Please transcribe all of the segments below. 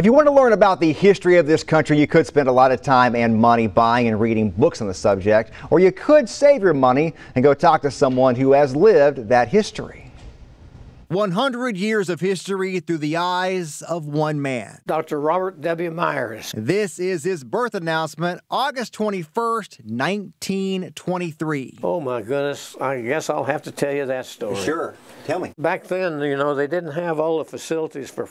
If you want to learn about the history of this country, you could spend a lot of time and money buying and reading books on the subject, or you could save your money and go talk to someone who has lived that history. 100 years of history through the eyes of one man. Dr. Robert W. Myers. This is his birth announcement, August 21st, 1923. Oh my goodness, I guess I'll have to tell you that story. Sure, tell me. Back then, you know, they didn't have all the facilities for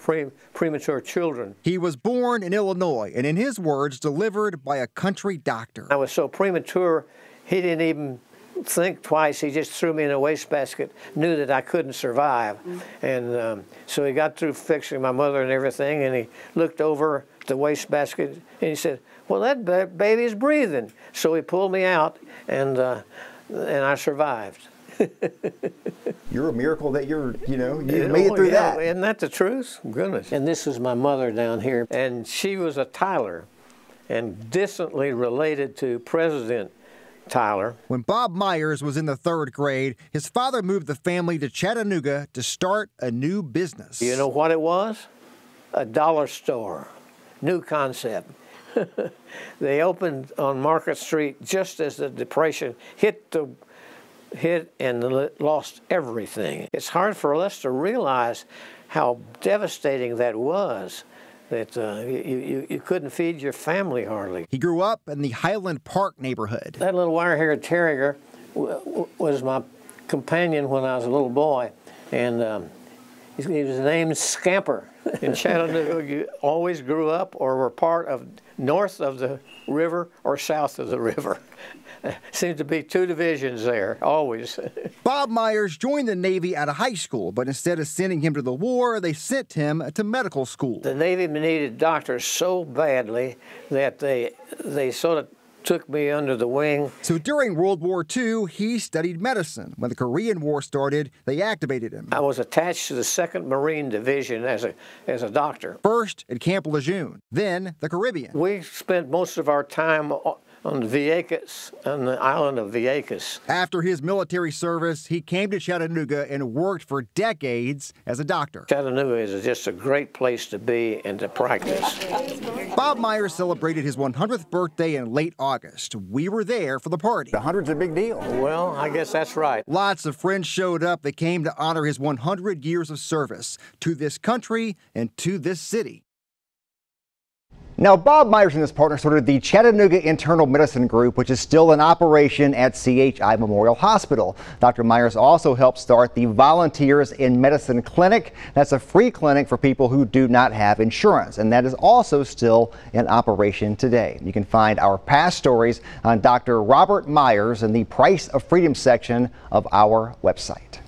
premature children. He was born in Illinois and, in his words, delivered by a country doctor. I was so premature, he didn't even think twice. He just threw me in a wastebasket, knew that I couldn't survive. And so he got through fixing my mother and everything, and he looked over the wastebasket and he said, well, that baby's breathing. So he pulled me out, and I survived. You're a miracle that you made it through that. Isn't that the truth? Goodness. And this is my mother down here, and she was a Tyler and distantly related to President Tyler. When Bob Myers was in the 3rd grade, his father moved the family to Chattanooga to start a new business. You know what it was? A dollar store. New concept. They opened on Market Street just as the Depression hit and lost everything. It's hard for us to realize how devastating that was. That you couldn't feed your family hardly. He grew up in the Highland Park neighborhood. That little wire-haired terrier was my companion when I was a little boy, and he was named Scamper. In Chattanooga, you always grew up or were part of north of the river or south of the river. Seems to be 2 divisions there, always. Bob Myers joined the Navy out of high school, but instead of sending him to the war, they sent him to medical school. The Navy needed doctors so badly that they sort of took me under the wing. So during World War II, he studied medicine. When the Korean War started, they activated him. I was attached to the 2nd Marine Division as a doctor. First at Camp Lejeune, then the Caribbean. We spent most of our time on Vieques, on the island of Vieques. After his military service, he came to Chattanooga and worked for decades as a doctor. Chattanooga is just a great place to be and to practice. Bob Myers celebrated his 100th birthday in late August. We were there for the party. The 100's a big deal. Well, I guess that's right. Lots of friends showed up that came to honor his 100 years of service to this country and to this city. Now, Bob Myers and his partner started the Chattanooga Internal Medicine Group, which is still in operation at CHI Memorial Hospital. Dr. Myers also helped start the Volunteers in Medicine Clinic. That's a free clinic for people who do not have insurance, and that is also still in operation today. You can find our past stories on Dr. Robert Myers in the Price of Freedom section of our website.